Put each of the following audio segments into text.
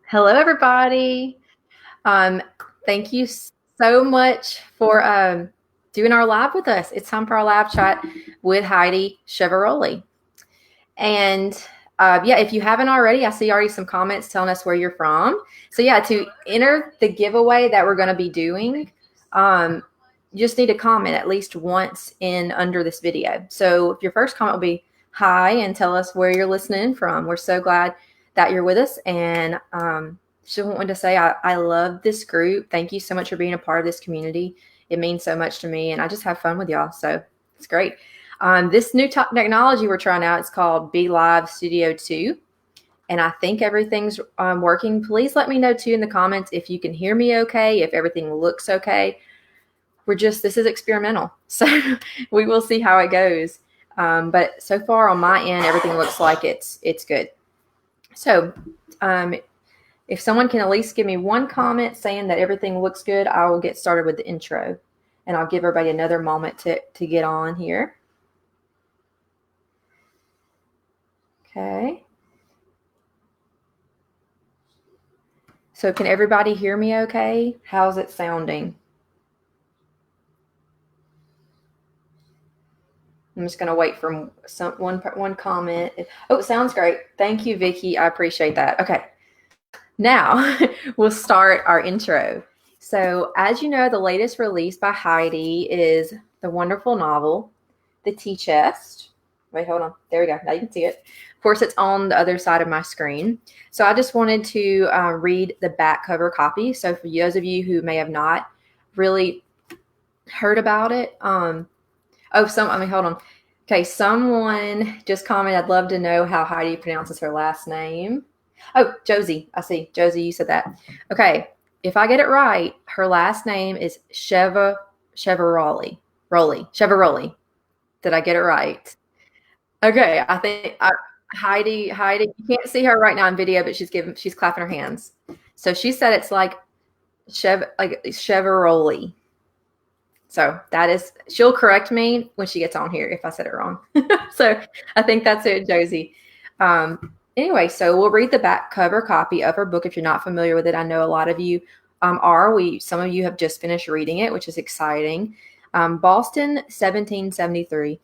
Hello, everybody. Um, Thank you so much for doing our live with us. It's time for our live chat with Heidi Chiavaroli. And yeah, if you haven't already, I see already some comments telling us where you're from. So yeah, to enter the giveaway that we're going to be doing, you just need to comment at least once in under this video. So if your first comment will be hi and tell us where you're listening from. We're so glad that you're with us. And just wanted to say I love this group. Thank you so much for being a part of this community. It means so much to me, and I just have fun with y'all. So it's great. This new technology we're trying out is called Be Live Studio 2. And I think everything's working. Please let me know too in the comments if you can hear me okay, if everything looks okay. This is experimental. So we will see how it goes. But so far on my end, everything looks like it's good. So if someone can at least give me one comment saying that everything looks good, I will get started with the intro. And I'll give everybody another moment to get on here. Okay. So can everybody hear me okay? How's it sounding? I'm just going to wait for one comment. Oh, it sounds great. Thank you, Vicki. I appreciate that. Okay. Now we'll start our intro. So as you know, the latest release by Heidi is the wonderful novel, The Tea Chest. Wait, hold on. There we go. Now you can see it. Of course, it's on the other side of my screen. So I just wanted to read the back cover copy. So for those of you who may have not really heard about it, hold on. Okay, someone just commented, I'd love to know how Heidi pronounces her last name. Oh, Josie. I see. Josie, you said that. Okay, if I get it right, her last name is Chiavaroli. Chiavaroli. Did I get it right? Okay, I think Heidi. You can't see her right now in video, but she's clapping her hands. So she said it's like Chevaroli. So that is, she'll correct me when she gets on here if I said it wrong. So I think that's it, Josie. Anyway, so we'll read the back cover copy of her book if you're not familiar with it. I know a lot of you are. Some of you have just finished reading it, which is exciting. Boston, 1773.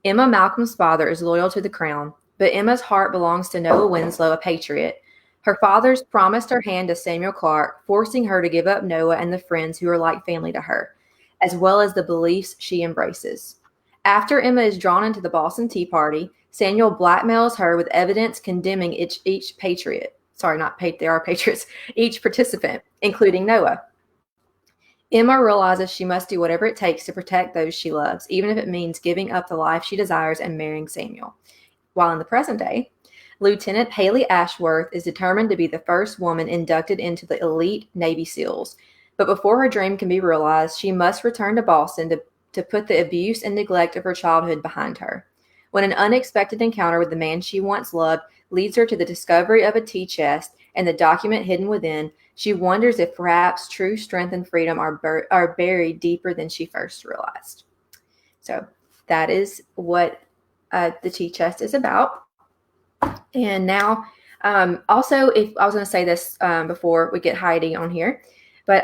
Emma Malcolm's father is loyal to the crown, but Emma's heart belongs to Noah Winslow, a patriot. Her father's promised her hand to Samuel Clark, forcing her to give up Noah and the friends who are like family to her, as well as the beliefs she embraces. After Emma is drawn into the Boston Tea Party, Samuel blackmails her with evidence condemning each patriot. Sorry, not they are patriots, each participant, including Noah. Emma realizes she must do whatever it takes to protect those she loves, even if it means giving up the life she desires and marrying Samuel. While in the present day, Lieutenant Haley Ashworth is determined to be the first woman inducted into the elite Navy SEALs. But before her dream can be realized, she must return to Boston to put the abuse and neglect of her childhood behind her. When an unexpected encounter with the man she once loved leads her to the discovery of a tea chest and the document hidden within, she wonders if perhaps true strength and freedom are buried deeper than she first realized. So that is what the tea chest is about. And now, also, if I was going to say this before we get Heidi on here, but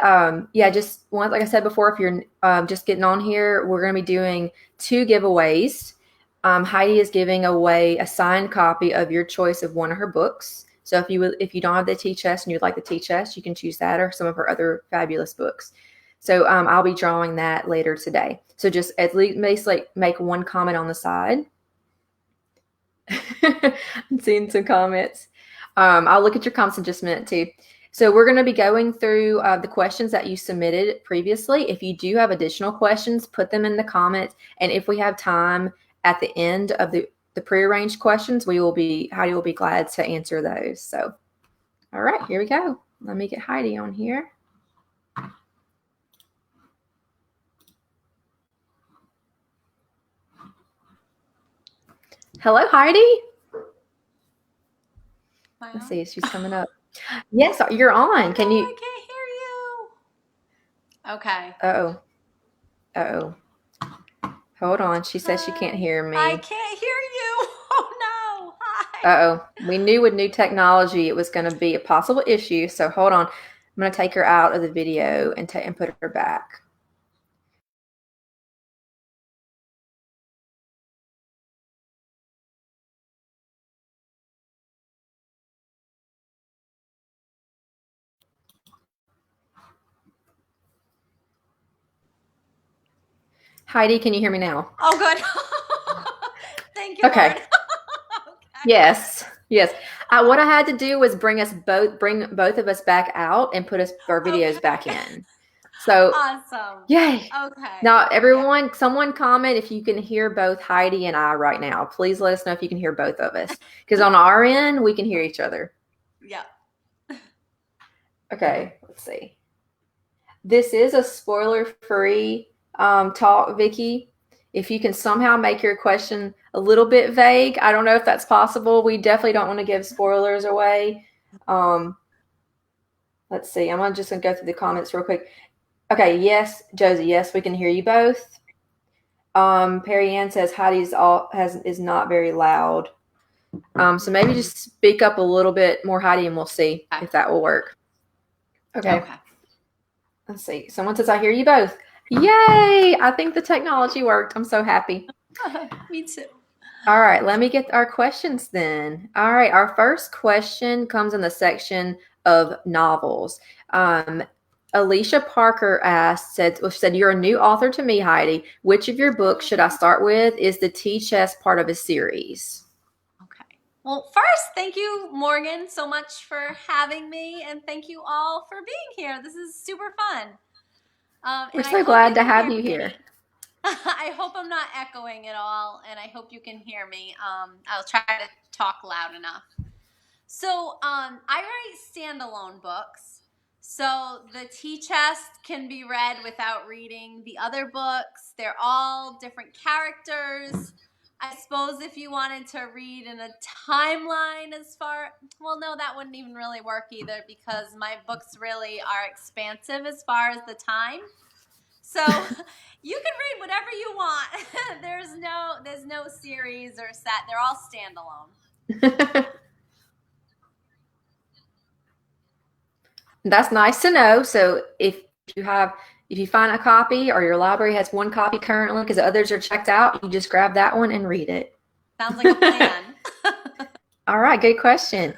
yeah, just one, like I said before, if you're just getting on here, we're going to be doing 2 giveaways. Heidi is giving away a signed copy of your choice of one of her books. So if you don't have the tea chest and you'd like the tea chest, you can choose that or some of her other fabulous books. So I'll be drawing that later today. So just at least basically make one comment on the side. I'm seeing some comments. I'll look at your comments in just a minute too. So we're going to be going through the questions that you submitted previously. If you do have additional questions, put them in the comments. And if we have time at the end of the prearranged questions, Heidi will be glad to answer those. So, all right, here we go. Let me get Heidi on here. Hello, Heidi. Let's see if she's coming up. Yes, you're on. Can you? I can't hear you. Okay. Uh-oh. Uh-oh. Hold on. She says she can't hear me. I can't hear you. Oh no. Uh-oh. We knew with new technology it was going to be a possible issue. So hold on. I'm going to take her out of the video and put her back. Heidi, can you hear me now? Oh, good. Thank you, Okay. Lord. Okay. Yes. Yes. What I had to do was bring both of us back out and put our videos back Okay. in. So, Awesome. yay. Okay. Now, Yep. everyone, someone comment if you can hear both Heidi and I right now. Please let us know if you can hear both of us. Because on our end, we can hear each other. Yep. Okay, let's see. This is a spoiler-free talk, Vicky. If you can somehow make your question a little bit vague, I don't know if that's possible. We definitely don't want to give spoilers away. Um, let's see. I'm just going to go through the comments real quick. Okay, yes, Josie, yes, we can hear you both. Perry Ann says Heidi's is not very loud. So maybe just speak up a little bit more, Heidi, and we'll see Okay. if that will work. Okay. Okay. Let's see. Someone says I hear you both. Yay! I think the technology worked. I'm so happy. Me too. All right, let me get our questions then. All right, our first question comes in the section of novels. Alicia Parker said, you're a new author to me, Heidi. Which of your books should I start with? Is the tea chest part of a series? Okay. Well, first, thank you, Morgan, so much for having me, and thank you all for being here. This is super fun. We're And I so hope glad you to can have hear you here. me. I hope I'm not echoing at all, and I hope you can hear me. I'll try to talk loud enough. So I write standalone books. So the tea chest can be read without reading the other books. They're all different characters. I suppose if you wanted to read in a timeline well, no, that wouldn't even really work either because my books really are expansive as far as the time. So you can read whatever you want. there's no series or set. They're all standalone. That's nice to know. So if you find a copy or your library has one copy currently because the others are checked out, you just grab that one and read it. Sounds like a plan. All right, good question.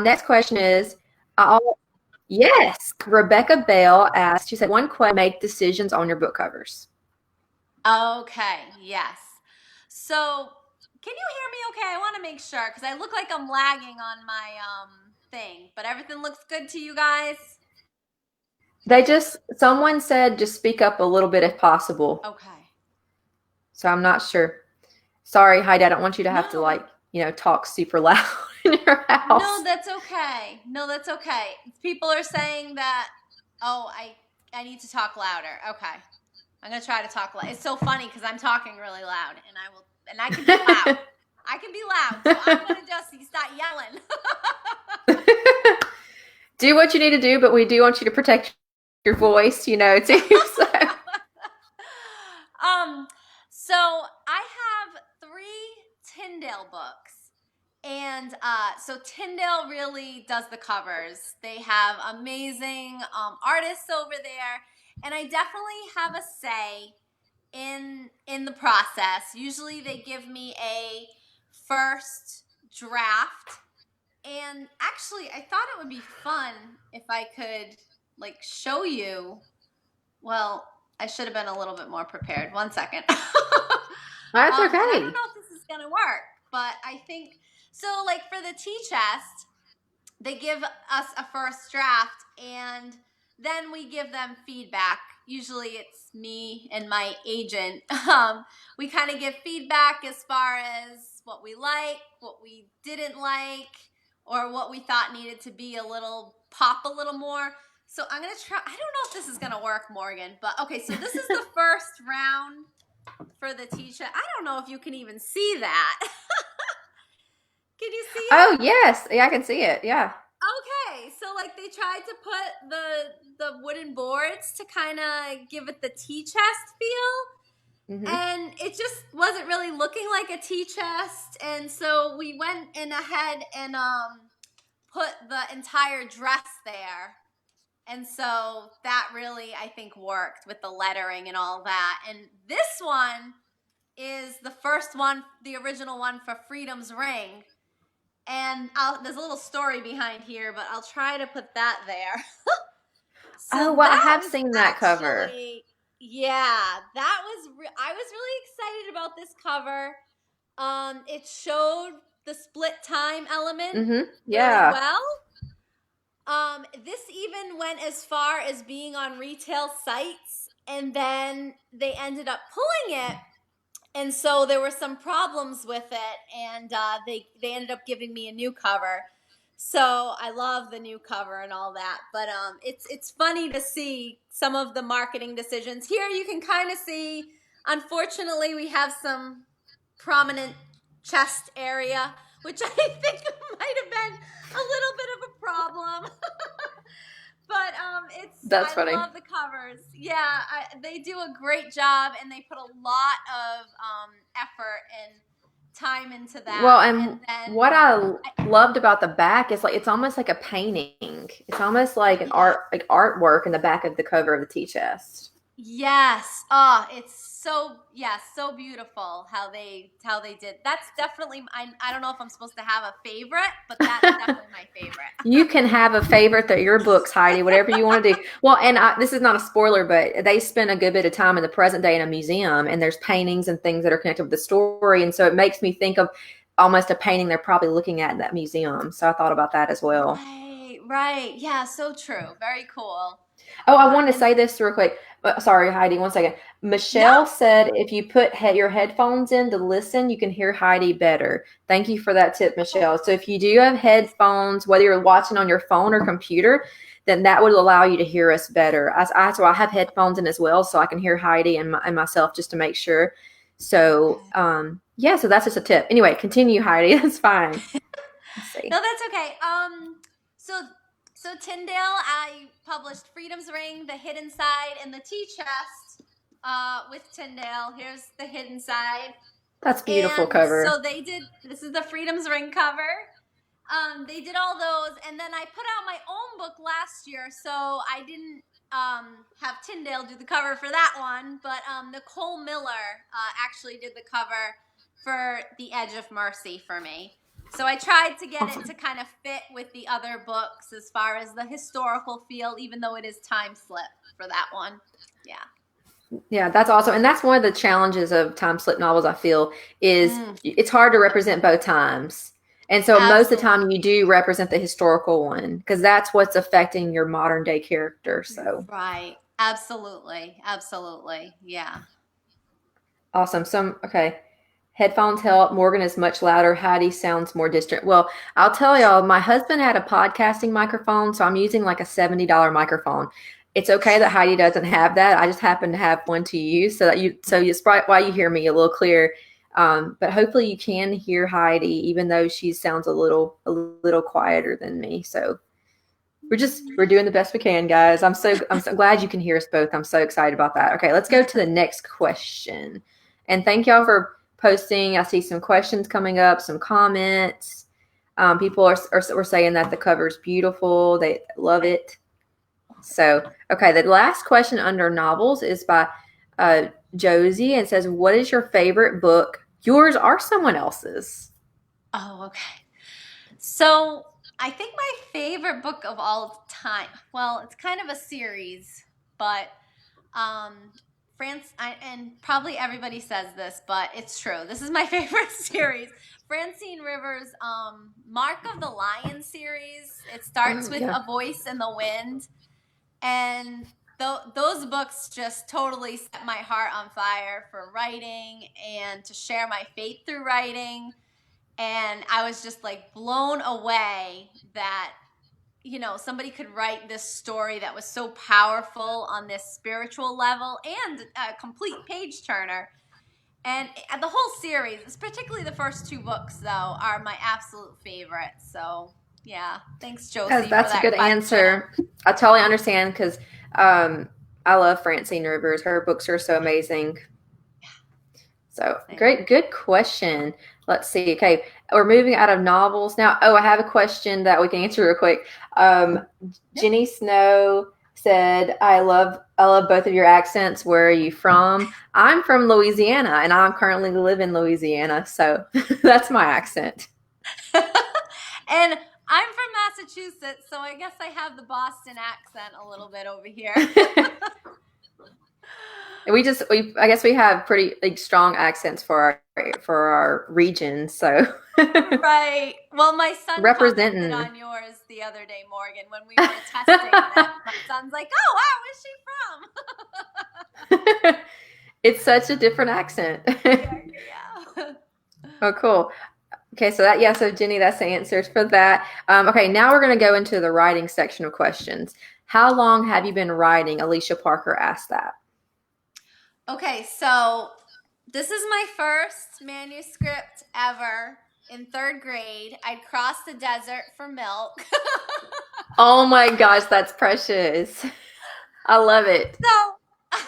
Next question is, yes, Rebecca Bell asked. She said, "One question: make decisions on your book covers." Okay, yes. So, can you hear me okay? I want to make sure because I look like I'm lagging on my thing, but everything looks good to you guys? Someone said just speak up a little bit if possible. Okay. So I'm not sure. Sorry, Heidi, I don't want you to have to No. talk super loud in your No, house. that's okay. No, that's okay. People are saying that I need to talk louder. Okay. I'm going to try to talk loud. It's so funny cuz I'm talking really loud and I can be loud. I can be loud. So I'm going to just start yelling. Do what you need to do, but we do want you to protect your voice, too. So. um, so I have 3 Tyndale books. And so Tyndale really does the covers. They have amazing artists over there. And I definitely have a say in the process. Usually they give me a first draft. And actually, I thought it would be fun if I could show you. Well, I should have been a little bit more prepared. 1 second. That's And I don't okay. know if this is gonna work, but I think so. Like for the tea chest, they give us a first draft, and then we give them feedback. Usually, it's me and my agent. We kind of give feedback as far as what we like, what we didn't like, or what we thought needed to be pop a little more. So I'm gonna try. I don't know if this is gonna work, Morgan, but okay. So this is the first round for the t-shirt. I don't know if you can even see that. Can you see it? Oh, yes. Yeah, I can see it. Yeah. Okay, so they tried to put the wooden boards to kind of give it the tea chest feel. Mm-hmm. and it just wasn't really looking like a tea chest. And so we went in ahead and put the entire dress there. And so that really, I think, worked with the lettering and all that. And this one is the first one, the original one for Freedom's Ring. And there's a little story behind here, but I'll try to put that there. So Oh, well, I that have was seen that cover. actually, yeah, that was, I was really excited about this cover. It showed the split time element Mm-hmm. really Yeah. well. This even went as far as being on retail sites, and then they ended up pulling it, and so there were some problems with it, and they ended up giving me a new cover. So I love the new cover and all that, but it's funny to see some of the marketing decisions. Here you can kind of see, unfortunately, we have some prominent chest area, which I think might have been a little bit of a problem. But That's I funny. love the covers. Yeah, they do a great job, and they put a lot of effort and time into Well, that. and And then, what I loved about the back is like it's almost like a painting. It's almost like an yeah, artwork in the back of the cover of the tea chest. yes. Oh, it's so, yeah, so beautiful how they did. That's definitely, I don't know if I'm supposed to have a favorite, but that's definitely my favorite. You can have a favorite that your books, Heidi, whatever you want to do. Well, and this is not a spoiler, but they spend a good bit of time in the present day in a museum, and there's paintings and things that are connected with the story, and so it makes me think of almost a painting they're probably looking at in that museum. So I thought about that as well. Right, right. Yeah, so true. Very cool. Oh, I want to And say this real quick. Sorry, Heidi, one second. no, Michelle said if you put your headphones in to listen, you can hear Heidi better. Thank you for that tip, Michelle. So if you do have headphones, whether you're watching on your phone or computer, then that would allow you to hear us better. So I have headphones in as well, so I can hear Heidi and myself just to make sure. So okay. yeah, so that's just a tip. Anyway, continue, Heidi. That's fine. Let's see. No, that's okay. So so Tyndale, I published Freedom's Ring, The Hidden Side, and The Tea Chest. With Tyndale, here's the hidden side, That's beautiful and cover. so they did. This is the Freedom's Ring cover. They did all those, and then I put out my own book last year, so I didn't have Tyndale do the cover for that one, but Nicole Miller actually did the cover for The Edge of Mercy for me. So I tried to get it to Awesome. kind of fit with the other books as far as the historical feel, even though it is time slip for that one. Yeah. Yeah, that's awesome. And that's one of the challenges of time slip novels, I feel, is Mm, it's hard to represent both times. And so most of the time you absolutely. do represent the historical one because that's what's affecting your modern day character. So Right. Absolutely. Absolutely. Yeah. awesome. Okay. Headphones help. Morgan is much louder. Heidi sounds more distant. Well, I'll tell y'all, my husband had a podcasting microphone, so I'm using like a $70 microphone. It's okay that Heidi doesn't have that. I just happen to have one to use, so it's probably why you hear me a little clear. But hopefully you can hear Heidi, even though she sounds a little quieter than me. So we're doing the best we can, guys. I'm so glad you can hear us both. I'm so excited about that. Okay, let's go to the next question. And thank y'all for posting. I see some questions coming up, some comments. People are saying that the cover is beautiful. They love it. So, okay, the last question under novels is by Josie and says, "What is your favorite book? Yours or someone else's?" Oh, okay. So I think my favorite book of all time, well, it's kind of a series, but and probably everybody says this, but it's true. This is my favorite series. Francine Rivers' Mark of the Lion series. It starts Oh with yeah, A Voice in the Wind. And those books just totally set my heart on fire for writing and to share my faith through writing. And I was just like blown away that, somebody could write this story that was so powerful on this spiritual level and a complete page turner. And the whole series, particularly the first two books, though, are my absolute favorites. So, yeah. Thanks, Josie, for that's a that good question. answer. I totally understand because um, I love Francine Rivers. Her books are so amazing. So great, good question. Let's see. Okay, we're moving out of novels now. Oh, I have a question that we can answer real quick. Jenny Snow said, I love both of your accents. Where are you from?" I'm from Louisiana, and I'm currently live in Louisiana, so that's my accent. And I'm from Massachusetts, so I guess I have the Boston accent a little bit over here. I guess we have pretty like strong accents for our region, so Right. Well, my son commented representing. on yours the other day, Morgan, when we were testing them. My son's like, "Oh, wow, where's she from?" It's such a different accent. Yeah. Oh, cool. Okay, so that, yeah, so Jenny, that's the answers for that. Okay, now we're going to go into the writing section of questions. How long have you been writing? Alicia Parker asked that. Okay, so this is my first manuscript ever in third grade. I'd crossed the desert for milk. Oh my gosh, that's precious. I love it. So,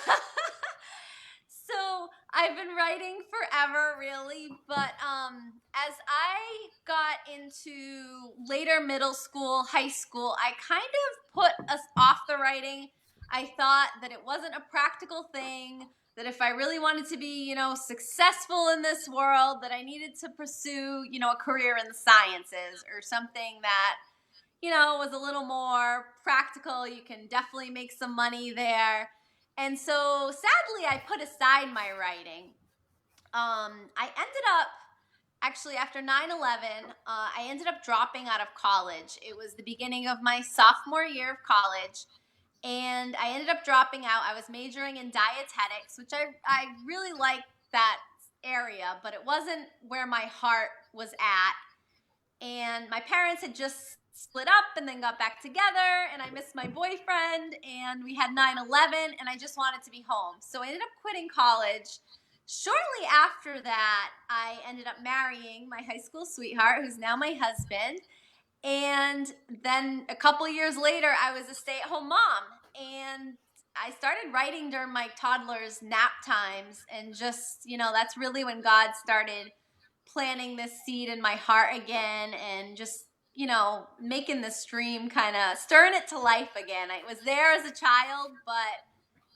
so I've been writing forever, really. But as I got into later middle school, high school, I kind of put us off the writing. I thought that it wasn't a practical thing. That if I really wanted to be, successful in this world, that I needed to pursue, a career in the sciences or something that was a little more practical. You can definitely make some money there. And so sadly, I put aside my writing. I ended up, actually, after 9/11, I ended up dropping out of college. It was the beginning of my sophomore year of college. And I ended up dropping out. I was majoring in dietetics, which I really liked that area, but it wasn't where my heart was at. And my parents had just split up and then got back together, and I missed my boyfriend, and we had 9/11, and I just wanted to be home. So I ended up quitting college. Shortly after that, I ended up marrying my high school sweetheart, who's now my husband. And then a couple years later, I was a stay-at-home mom, and I started writing during my toddler's nap times, and just, that's really when God started planting this seed in my heart again, and just making the stream, kind of stirring it to life again. I was there as a child, but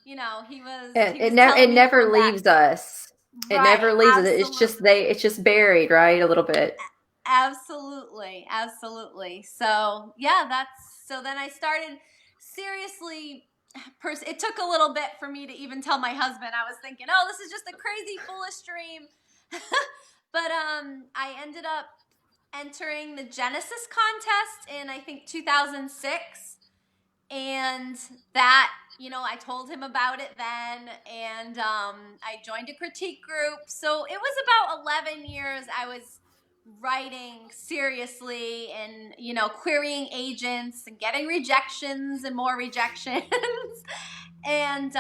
he was It telling me to never come back. leaves us. It Right, never leaves us. absolutely. It's just buried, right? A little bit. Absolutely, absolutely. So yeah, so then I started seriously. It took a little bit for me to even tell my husband. I was thinking, oh, this is just a crazy, foolish dream. But I ended up entering the Genesis contest in, I think, 2006. And that, I told him about it then, and I joined a critique group. So it was about 11 years I was writing seriously, and querying agents and getting rejections and more rejections. And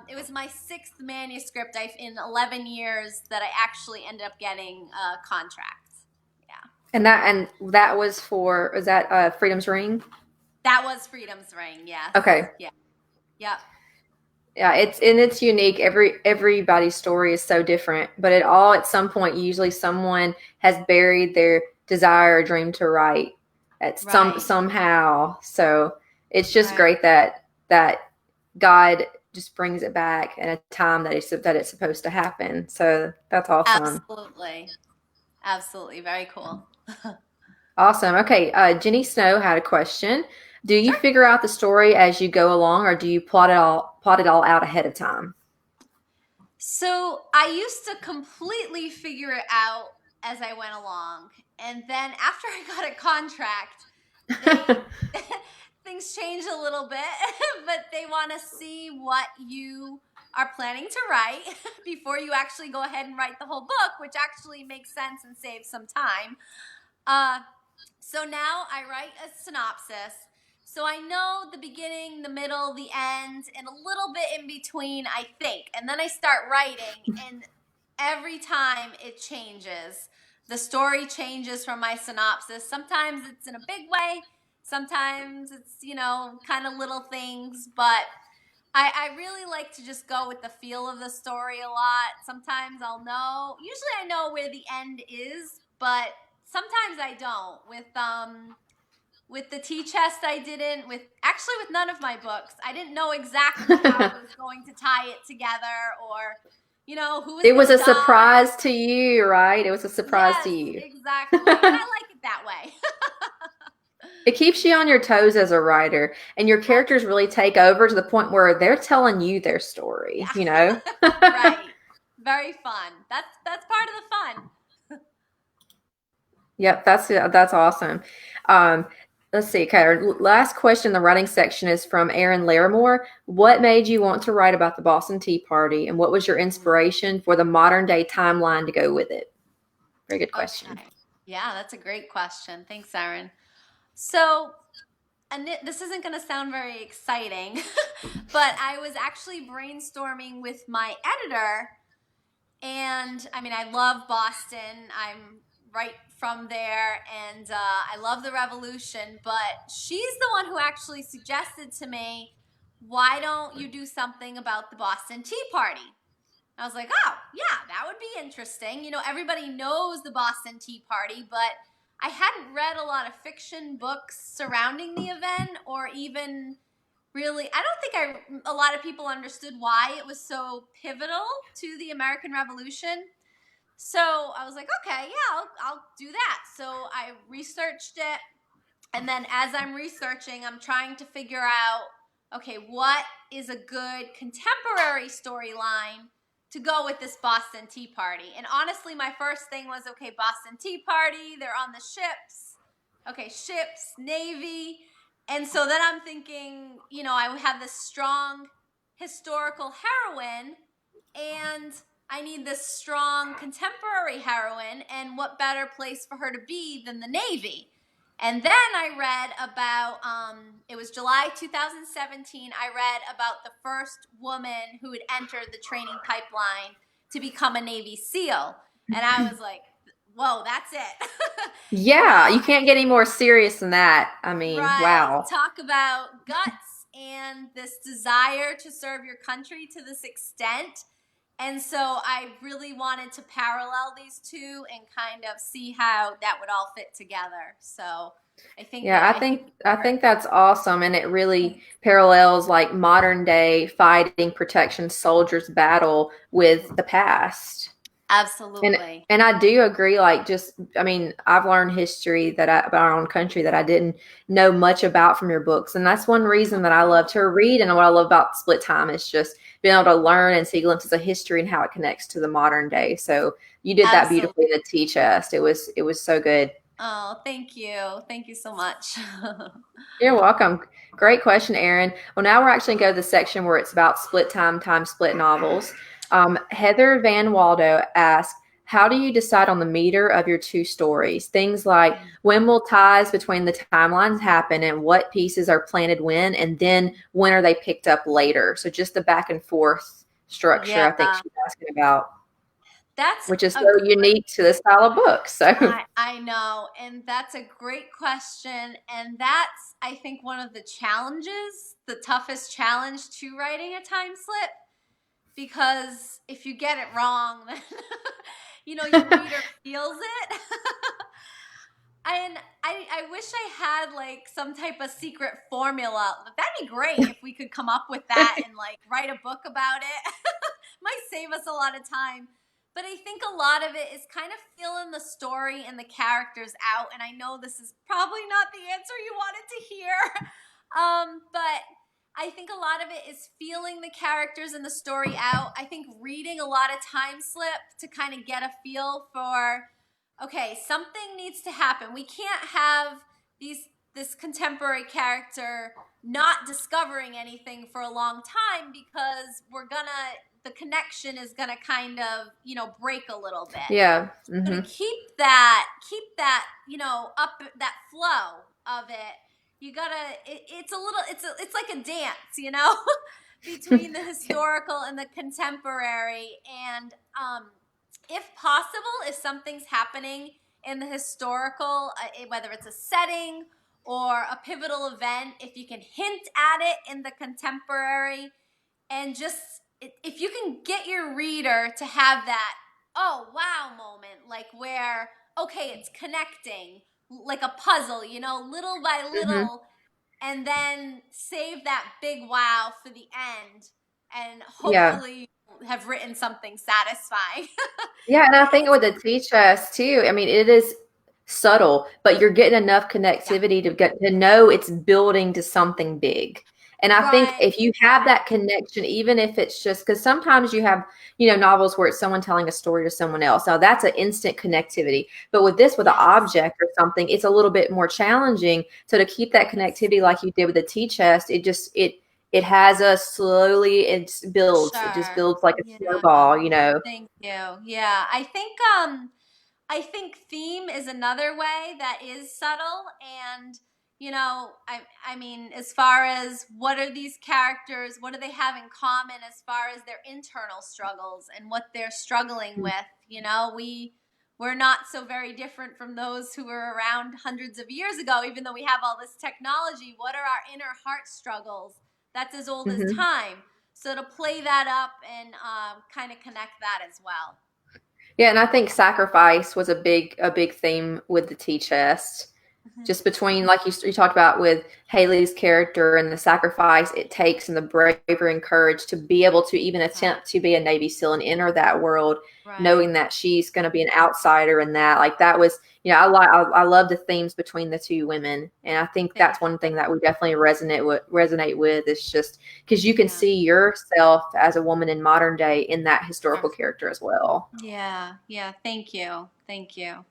it was my sixth manuscript in 11 years that I actually ended up getting a contract. Yeah. And that was that Freedom's Ring? That was Freedom's Ring. Yes. Okay. Yeah. Yep. Yeah, it's unique. Everybody's story is so different, but it all at some point usually someone has buried their desire or dream to write at Right. somehow. So it's just Right. great that God just brings it back at a time that it's supposed to happen. So that's awesome. Absolutely. Absolutely. Very cool. Awesome. Okay, Jenny Snow had a question. Do you Sure. figure out the story as you go along, or do you plot it all out ahead of time? So I used to completely figure it out as I went along. And then after I got a contract, they things changed a little bit, but they want to see what you are planning to write before you actually go ahead and write the whole book, which actually makes sense and saves some time. Uh, so now I write a synopsis. So I know the beginning, the middle, the end, and a little bit in between, I think. And then I start writing, and every time it changes. The story changes from my synopsis. Sometimes it's in a big way, sometimes it's, kind of little things. But I really like to just go with the feel of the story a lot. Sometimes usually I know where the end is, but sometimes I don't. With the tea chest I didn't, with none of my books. I didn't know exactly how I was going to tie it together, or who was It going was to a die. surprise to you, right? It was a surprise to Yes, you. exactly. And I like it that way. It keeps you on your toes as a writer, and your characters really take over to the point where they're telling you their story, Yeah. you know? Right. Very fun. That's part of the fun. Yep, that's awesome. Um, let's see, okay. Our last question in the writing section is from Aaron Larimore. What made you want to write about the Boston Tea Party, and what was your inspiration for the modern day timeline to go with it? Very good question. Okay. Yeah, that's a great question. Thanks, Erin. So, and this isn't going to sound very exciting, but I was actually brainstorming with my editor. And I mean, I love Boston. I'm right from there, and I love the revolution. But she's the one who actually suggested to me, why don't you do something about the Boston Tea Party? I was like, oh, yeah, that would be interesting. Everybody knows the Boston Tea Party, but I hadn't read a lot of fiction books surrounding the event, or even really, I don't think a lot of people understood why it was so pivotal to the American Revolution. So I was like, okay, yeah, I'll do that. So I researched it. And then as I'm researching, I'm trying to figure out, okay, what is a good contemporary storyline to go with this Boston Tea Party? And honestly, my first thing was, okay, Boston Tea Party, they're on the ships. Okay, ships, Navy. And so then I'm thinking, I have this strong historical heroine, and I need this strong contemporary heroine, and what better place for her to be than the Navy? And then I read about, it was July 2017, I read about the first woman who had entered the training pipeline to become a Navy SEAL. And I was like, whoa, that's it. Yeah, you can't get any more serious than that. I mean, Right. wow. Talk about guts and this desire to serve your country to this extent. And so I really wanted to parallel these two and kind of see how that would all fit together. So Yeah, I I think think I it think that's awesome, and it really worked. parallels like modern day fighting protection soldiers battle with the past. And Absolutely. and I do agree. Like, just I mean, I've learned history about our own country that I didn't know much about from your books, and that's one reason that I love to read. And what I love about Split Time is just being able to learn and see glimpses of history and how it connects to the modern day. So you did that beautifully Absolutely. in the tea chest. It was so good. Oh, thank you. Thank you so much. You're welcome. Great question, Aaron. Well, now we're actually going to go to the section where it's about time split novels. Heather Van Waldo asked, how do you decide on the meter of your two stories? Things like when will ties between the timelines happen and what pieces are planted when, and then when are they picked up later? So just the back and forth structure, Yeah, I think she's asking about, that's which is a so unique to this style of book. So I know, and that's a great question, and that's, I think, one of the challenges, the toughest challenge to writing a time slip, because if you get it wrong, then your reader feels it. And I wish I had like some type of secret formula. That'd be great if we could come up with that and like write a book about it. Might save us a lot of time. But I think a lot of it is kind of feeling the story and the characters out. And I know this is probably not the answer you wanted to hear. But I think a lot of it is feeling the characters and the story out. I think reading a lot of time slip to kind of get a feel for, okay, something needs to happen. We can't have this contemporary character not discovering anything for a long time, because the connection is gonna kind of break a little bit. yeah. So to Hmm. keep that up, that flow of it, you gotta it's like a dance, between the historical and the contemporary. And if possible, if something's happening in the historical, whether it's a setting or a pivotal event, if you can hint at it in the contemporary, and just if you can get your reader to have that oh wow moment, like where okay, it's connecting like a puzzle, little by Mm-hmm. little, and then save that big wow for the end, and Yeah. hopefully have written something satisfying. Yeah, and I think It's with the teach-us too, I mean, it is subtle, but you're getting enough yeah, connectivity to get to know it's building to something big. And I think right, if you have that connection, even if it's just because sometimes you have, novels where it's someone telling a story to someone else. Now that's an instant connectivity. But with this, with an yes, object or something, it's a little bit more challenging. So to keep that yes, connectivity like you did with the teach-us, it has us slowly, it just sure, builds like a yeah, snowball. thank you, yeah, I think theme is another way that is subtle, and I mean, as far as what are these characters, what do they have in common as far as their internal struggles and what they're struggling with? We're not so very different from those who were around hundreds of years ago, even though we have all this technology. What are our inner heart struggles? That's as old as Mhm. time. So to play that up and kind of connect that as well. Yeah, and I think sacrifice was a big theme with the tea chest. Mhm. Just between, like you talked about with Haley's character and the sacrifice it takes and the bravery and courage to be able to even Right. attempt to be a Navy SEAL and enter that world, Right. knowing that she's going to be an outsider in that. Like that was, I love the themes between the two women, and I think that's Thank one you. thing that we definitely resonate with is just because you can Yeah. see yourself as a woman in modern day in that Sure. historical character as well. Yeah. Yeah. Thank you. Thank you.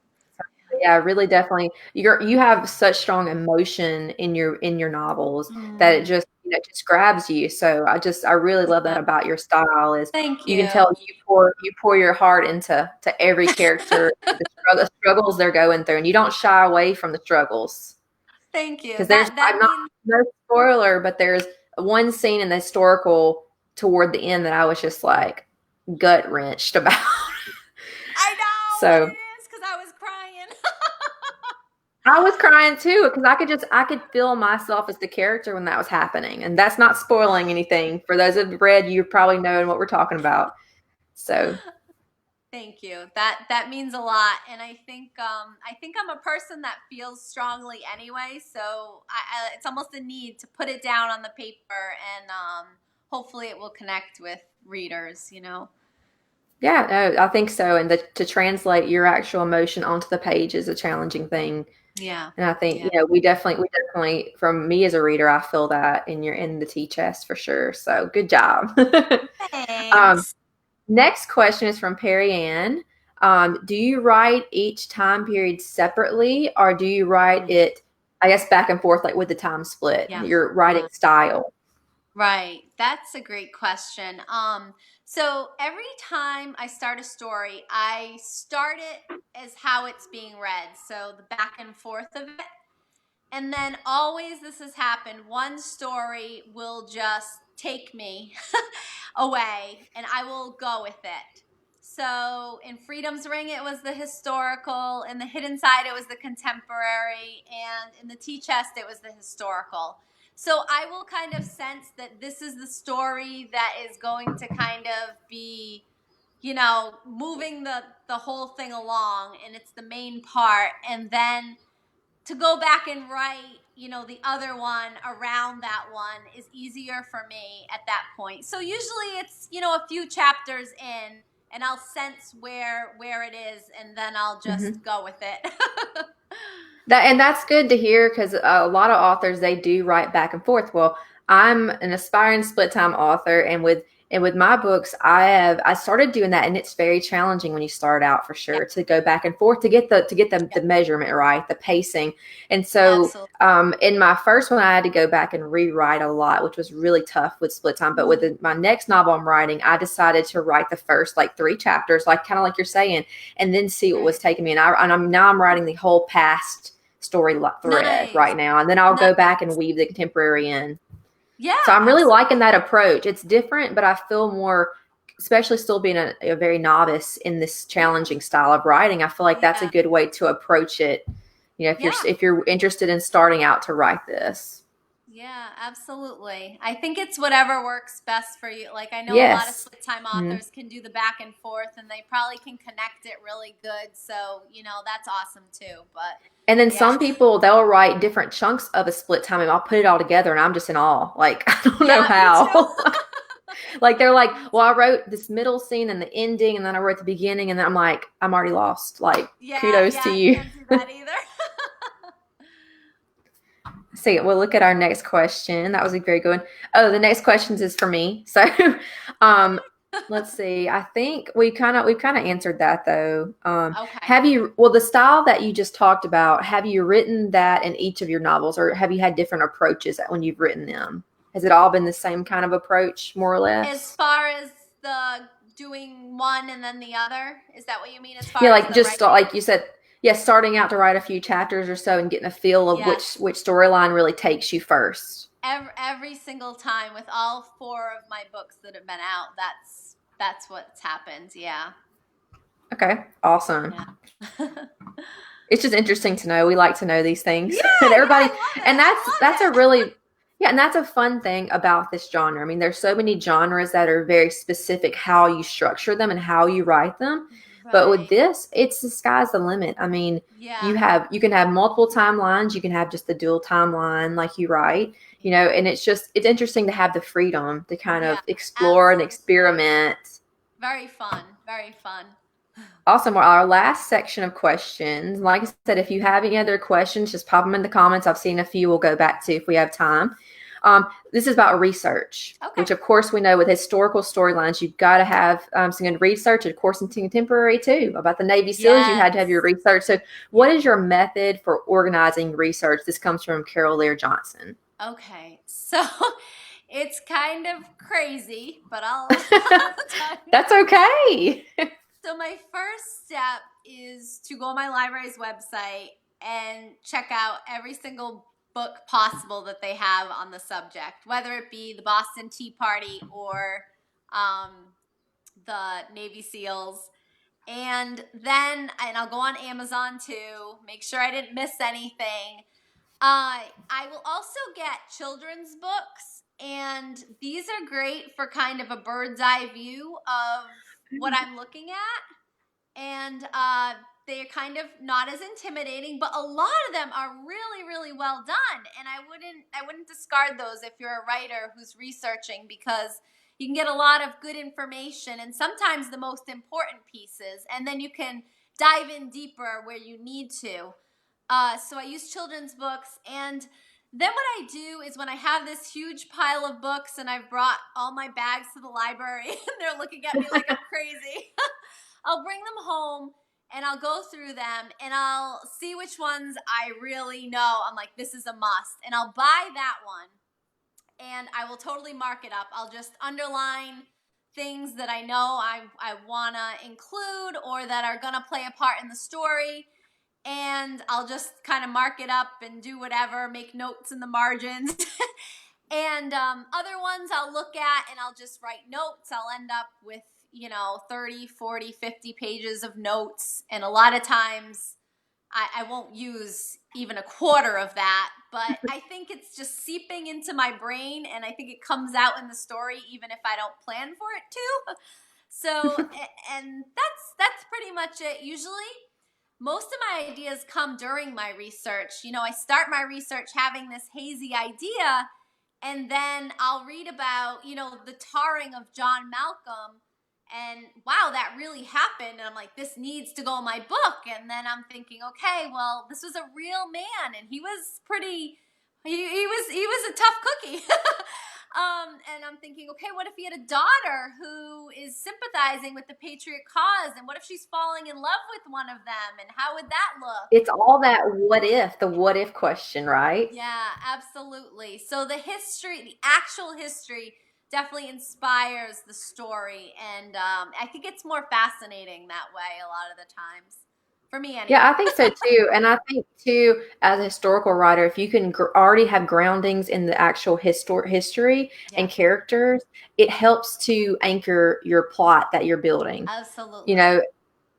Yeah, really definitely. You have such strong emotion in your novels that it Mm, just grabs you. So I really love that yeah. about your style is Thank you can you. tell you pour your heart into every character, the struggles they're going through, and you don't shy away from the struggles. Thank you. Because there's That I'm not means no spoiler, but there's one scene in the historical toward the end that I was just like gut wrenched about. I know what So it is because I was crying. I was crying too because I could feel myself as the character when that was happening, and that's not spoiling anything for those who've read. You probably know what we're talking about. So Thank you. That means a lot, and I think I'm a person that feels strongly anyway. So it's almost a need to put it down on the paper, and hopefully it will connect with readers. yeah, no, I think so. And to translate your actual emotion onto the page is a challenging thing. Yeah. And I think Yeah. we definitely, from me as a reader, I feel that in the tea chest for sure. So good job. um, Thanks. Next question is from Perry Ann. Do you write each time period separately, or do you write Mm, it, I guess, back and forth, like with the time split, yeah. your writing Yeah. style? Right. That's a great question. So every time I start a story, I start it as how it's being read. So the back and forth of it. And then always this has happened. One story will just take me away and I will go with it. So in Freedom's Ring, it was the historical. In The Hidden Side, it was the contemporary. And in The Tea Chest, it was the historical. So I will kind of sense that this is the story that is going to kind of be, moving the whole thing along, and it's the main part. And then to go back and write, the other one around that one is easier for me at that point. So usually it's, a few chapters in and I'll sense where it is and then I'll just Mhm. go with it. That's good to hear because a lot of authors they do write back and forth. Well, I'm an aspiring split time author, and with my books, I started doing that, and it's very challenging when you start out for Yeah. sure to go back and forth to get the Yeah. measurement right, the pacing, and so. Absolutely. In my first one, I had to go back and rewrite a lot, which was really tough with split time. But with my next novel I'm writing, I decided to write the first like 3 chapters, like kind of like you're saying, and then see what was Right. taking me. And I'm writing the whole past story thread Nice. right now, and then I'll go back and Nice. weave the contemporary in. Yeah, So I'm really liking absolutely. that approach. It's different, but I feel more, especially still being a very novice in this challenging style of writing. I feel like that's a Yeah. good way to approach it. If you're Yeah. if you're interested in starting out to write this. Yeah, absolutely. I think it's whatever works best for you. Like, I know a lot of Yes. split time Mhm. authors can do the back and forth and they probably can connect it really good. So, that's awesome too. But And then yeah. some people, they'll write different chunks of a split time and I'll put it all together and I'm just in awe. Like, I don't know Yeah, me too. how. Like they're like, Me well, I too. wrote this middle scene and the ending, and then I wrote the beginning, and then I'm like, I'm already lost. Like, Yeah, kudos yeah, to I you. can't do that either. See, we'll look at our next question. That was a very good one. Oh, the next questions is for me. So, um, let's see. I think we've kind of answered that though. Okay. Have you well the style that you just talked about? Have you written that in each of your novels, or have you had different approaches when you've written them? Has it all been the same kind of approach, more or As less? far as the doing one and then the other, is that what you mean as Yeah, far as like the just writing? like you said, yeah, starting out to write a few chapters or so and getting a feel of which Yes. which storyline really takes you first. Every single time with all four of my books that have been out, that's what's happened. Yeah. Okay, awesome. Yeah. It's just interesting to know. We like to know these things, and Yeah, yeah, I everybody, love it. and I that's a love it. really, yeah, and that's a fun thing about this genre. I mean, there's so many genres that are very specific how you structure them and how you write them, but with Right. this, it's the sky's the limit. I mean, Yeah. you can have multiple timelines, you can have just the dual timeline like you write, and it's interesting to have the freedom to kind Yeah, of explore and absolutely. experiment. Very fun. Very fun. Awesome. Well, our last section of questions. Like I said, if you have any other questions, just pop them in the comments. I've seen a few we'll go back to if we have time. This is about research, Okay. which, of course, we know with historical storylines, you've got to have some good research, of course, in contemporary too. About the Navy SEALs, you had to have your Yes. research. So, what Yeah. is your method for organizing research? This comes from Carol Lear Johnson. Okay. So it's kind of crazy, but I'll tell you. That's okay. So my first step is to go on my library's website and check out every single book possible that they have on the subject, whether it be the Boston Tea Party or um, the Navy SEALs. And I'll go on Amazon too, make sure I didn't miss anything. I will also get children's books, and these are great for kind of a bird's eye view of what I'm looking at. And they're kind of not as intimidating, but a lot of them are really, really well done. And I wouldn't discard those if you're a writer who's researching, because you can get a lot of good information and sometimes the most important pieces, and then you can dive in deeper where you need to. So I use children's books, and then what I do is when I have this huge pile of books and I've brought all my bags to the library and they're looking at me like I'm crazy, I'll bring them home and I'll go through them and I'll see which ones I really know. I'm like, this is a must. And I'll buy that one and I will totally mark it up. I'll just underline things that I know I want to include or that are going to play a part in the story, and I'll just kind of mark it up and do whatever, make notes in the margins. And other ones I'll look at and I'll just write notes. I'll end up with, 30, 40, 50 pages of notes. And a lot of times I won't use even a quarter of that, but I think it's just seeping into my brain and I think it comes out in the story even if I don't plan for it to. So, and that's pretty much it. Usually most of my ideas come during my research. I start my research having this hazy idea, and then I'll read about, the tarring of John Malcolm, and wow, that really happened. And I'm like, this needs to go in my book. And then I'm thinking, okay, well, this was a real man, and he was pretty. He was a tough cookie. And I'm thinking, okay, what if he had a daughter who is sympathizing with the Patriot cause, and what if she's falling in love with one of them, and how would that look? It's all that the what if question, right? Yeah, absolutely. So the actual history, definitely inspires the story, and I think it's more fascinating that way a lot of the times, for me Yeah, anyway. I think so too. And I think too, as a historical writer, if you can already have groundings in the actual history Yeah, and characters, it helps to anchor your plot that you're building. You absolutely. know,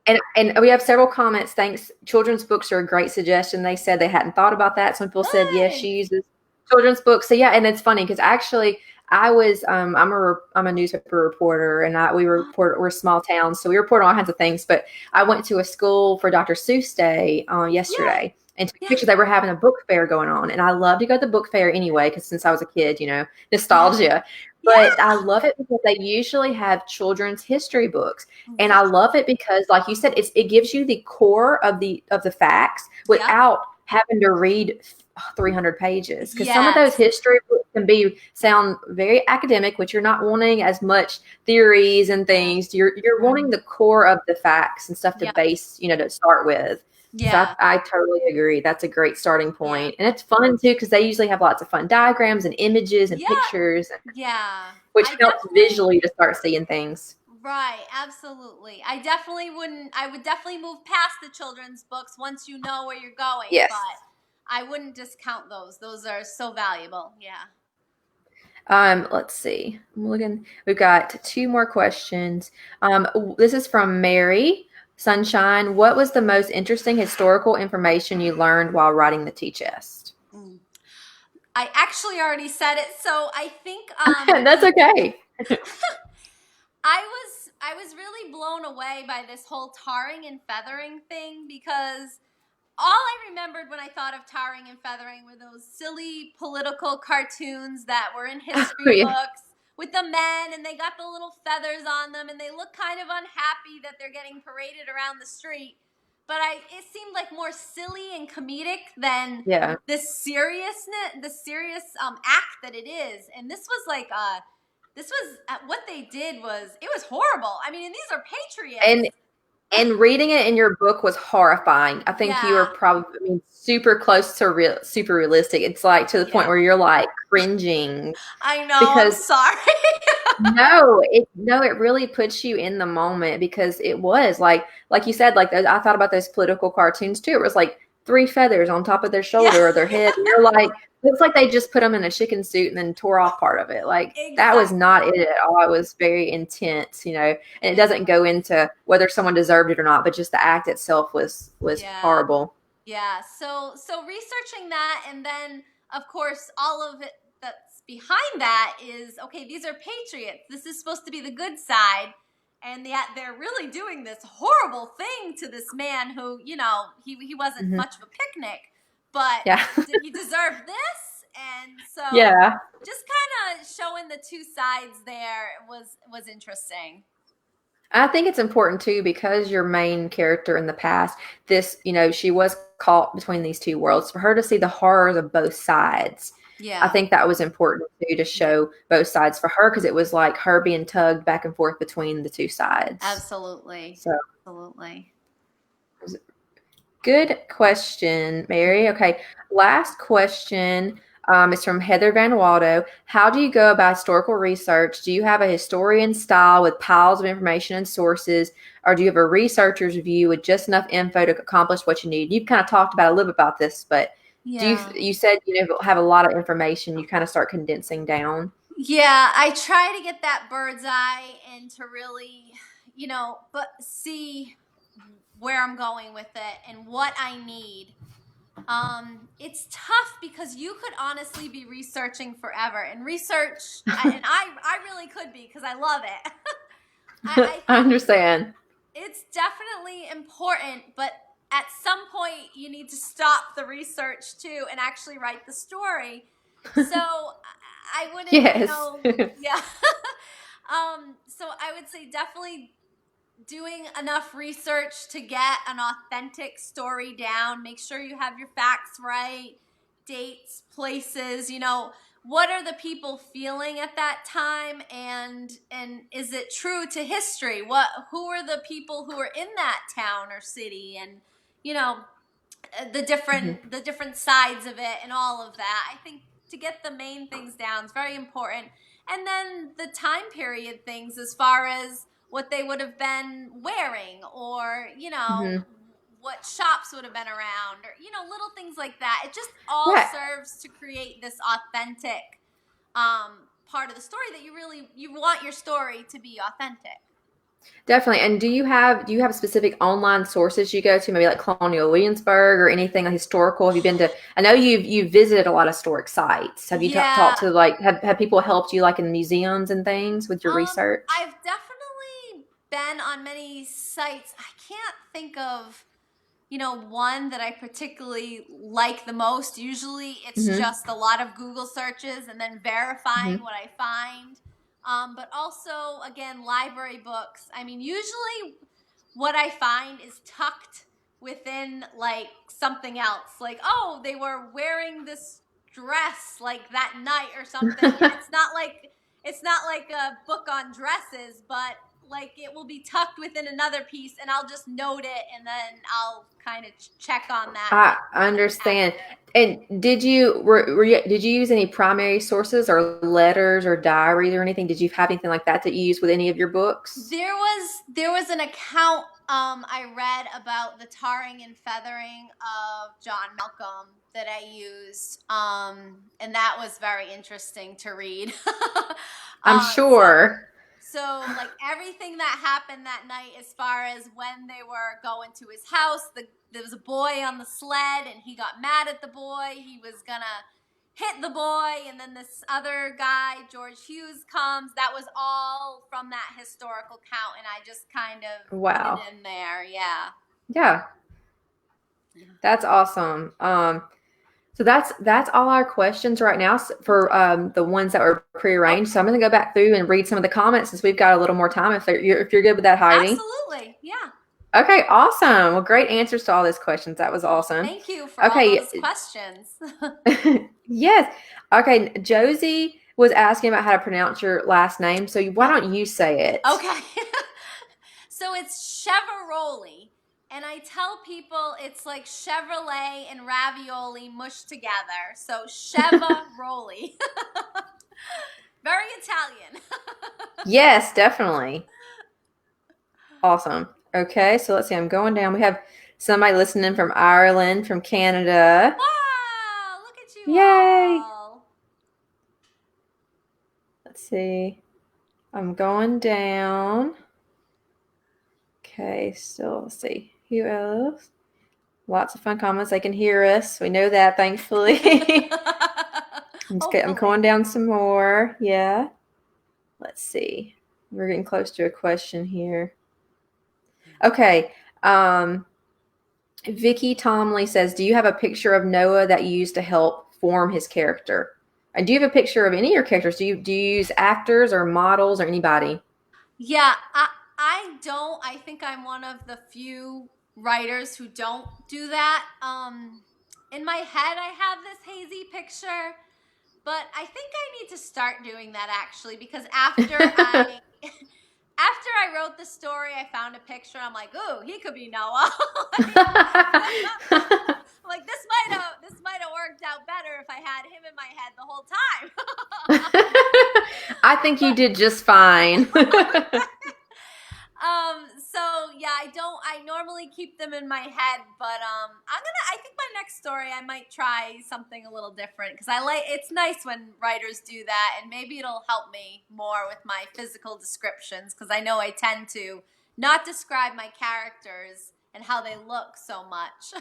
and we have several comments. Thanks. Children's books are a great suggestion. They said they hadn't thought about that. Some people said yes, Good. she uses children's books. So yeah, and it's funny because actually I was I'm a newspaper reporter, and we're a small town, so we report on all kinds of things. But I went to a school for Dr. Seuss Day Yeah, yesterday and took yeah, pictures. They were having a book fair going on, and I love to go to the book fair anyway because since I was a kid, yeah, nostalgia. But yeah. I love it because they usually have children's history books, and I Right. love it because, like you said, it gives you the core of the facts Yep. without having to read 300 pages, because some of those Yes. history books can be sound very academic, which you're not wanting as much theories and Yeah. things. You're wanting the core of the facts and stuff to Yep. base, to start with. So Yeah. I totally agree. That's a great starting Yeah. point. And it's fun too because they usually have lots of fun diagrams and images and Yeah. pictures, Yeah. which I helps definitely, visually to start seeing things. right, absolutely. I would definitely move past the children's books once you know where you're going, Yes. but I wouldn't discount those. Those are so valuable. Yeah. Let's see. I'm looking. We've got two more questions. This is from Mary Sunshine. What was the most interesting historical information you learned while writing the tea chest? Mm. I actually already said it, so I think That's okay. I was really blown away by this whole tarring and feathering thing, because all I remembered when I thought of tarring and feathering were those silly political cartoons that were in Oh, history yeah. books with the men, and they got the little feathers on them, and they look kind of unhappy that they're getting paraded around the street. But it seemed like more silly and comedic than Yeah. the serious act that it is. And this was what they did was, it was horrible. I mean, and these are patriots. And and reading it in your book was horrifying. I think you were Yeah, probably, super close to super realistic. It's like to the point yeah. where you're like cringing I know. I'm because sorry. it really puts you in the moment because it was like you said, like I thought about those political cartoons too. It was like three feathers on top of their Yeah, shoulder or their head. And you're like, looks like they just put them in a chicken suit and then tore off part of it. Like that was not exactly. it at all. It was very intense, and it doesn't Exactly. go into whether someone deserved it or not, but just the act itself was Yeah. horrible. Yeah. So researching that, and then of course all of it that's behind that is, okay, these are patriots. This is supposed to be the good side. And yet they're really doing this horrible thing to this man who, he wasn't Hmm. much of a picnic, but Yeah. he deserved this. And so Yeah. just kind of showing the two sides there was interesting. I think it's important too because your main character in the past, she was caught between these two worlds. For her to see the horrors of both sides, I Yeah. think that was important too to Yeah. show both sides for her because it was like her being tugged back and forth between the two sides. Absolutely. So, Absolutely. good question, Mary. Okay, last question is from Heather Van Waldo. How do you go about historical research? Do you have a historian style with piles of information and sources, or do you have a researcher's view with just enough info to accomplish what you need? You've kind of talked about a little bit about this, but Yeah. you said have a lot of information. You kind of start condensing down. Yeah, I try to get that bird's eye and to really, but see where I'm going with it and what I need. It's tough because you could honestly be researching forever, and I really could be because I love it. I I think understand. it's definitely important, but at some point you need to stop the research too and actually write the story. So I wouldn't, Yes. yeah. So I would say definitely doing enough research to get an authentic story down. Make sure you have your facts right, dates, places, what are the people feeling at that time, and is it true to history? Who are the people who are in that town or city, and you know the Mhm. different sides of it and all of that. I think to get the main things down is very important. And then the time period things, as far as what they would have been wearing, or Mhm. what shops would have been around, or little things like that. It just all Yeah. serves to create this authentic part of the story that you want your story to be authentic. Definitely. And do you have specific online sources you go to, maybe like Colonial Williamsburg or anything like historical? Have you been to? I know you've visited a lot of historic sites. Have you Yeah. talked to like have people helped you like in museums and things with your research? I've definitely been on many sites. I can't think of, one that I particularly like the most. Usually it's Mm-hmm. just a lot of Google searches and then verifying Mm-hmm. what I find. But also, again, library books. I mean, usually what I find is tucked within like something else. Like, oh, they were wearing this dress like that night or something. And it's not like a book on dresses, but like it will be tucked within another piece and I'll just note it and then I'll kind of check on that I and attach understand. it. And did you use any primary sources or letters or diaries or anything? Did you have anything like that you use with any of your books? There was an account I read about the tarring and feathering of John Malcolm that I used, and that was very interesting to read. I'm So sure. like everything that happened that night, as far as when they were going to his house, there was a boy on the sled, and he got mad at the boy. He was gonna hit the boy, and then this other guy, George Hughes, comes. That was all from that historical count, and I just kind of put it Wow. in there. Yeah. Yeah, that's awesome. So that's all our questions right now for the ones that were Oh, prearranged. So I'm going to go back through and read some of the comments since we've got a little more time. If you're good with that, Heidi. absolutely. Yeah. Okay, awesome. Well, great answers to all those questions. That was awesome. Thank you for all those Okay, questions. yes. Okay, Josie was asking about how to pronounce your last name. So why Yep. don't you say it? Okay. So it's Chevaroli. And I tell people it's like Chevrolet and ravioli mushed together. So Chevaroli. Very Italian. Yes, definitely. Awesome. Okay, so let's see. I'm going down. We have somebody listening from Ireland, from Canada. Wow, look at you Yay! all. Let's see. I'm going down. Okay, so let's see. Who else? Lots of fun comments. They can hear us. We know that, thankfully. I'm Hopefully. going down some more. Yeah. Let's see. We're getting close to a question here. Okay. Vicky Tomley says, "Do you have a picture of Noah that you used to help form his character? And do you have a picture of any of your characters? Do you use actors or models or anybody?" Yeah, I don't. I think I'm one of the few writers who don't do that. In my head, I have this hazy picture, but I think I need to start doing that actually because after I wrote the story, I found a picture. I'm like, ooh, he could be Noah. I'm like, this might have worked out better if I had him in my head the whole time. I think you did just fine. So yeah, I normally keep them in my head, but I think my next story I might try something a little different because it's nice when writers do that, and maybe it'll help me more with my physical descriptions because I know I tend to not describe my characters and how they look so much.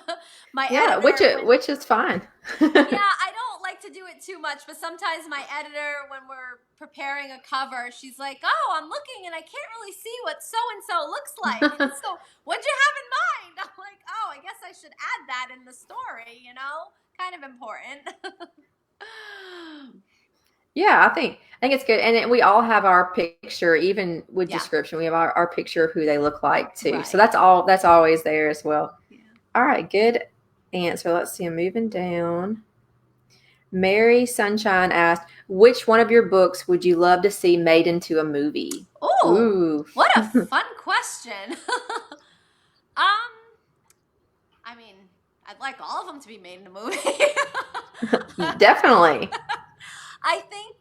My Yeah, which editor, when which is fine. yeah, I don't like to do it too much, but sometimes my editor, when we're preparing a cover, she's like, "Oh, I'm looking and I can't really see what so and so looks like. So, what'd you have in mind?" I'm like, "Oh, I guess I should add that in the story. Kind of important." Yeah, I think it's good, and we all have our picture, even with Yeah, description. We have our picture of who they look like too. So right. that's all. That's always there as well. Yeah. All right, good answer. Let's see. I'm moving down. Mary Sunshine asked, "Which one of your books would you love to see made into a movie?" Oh, Ooh, what a fun question. um, I mean, I'd like all of them to be made in a movie. definitely. I think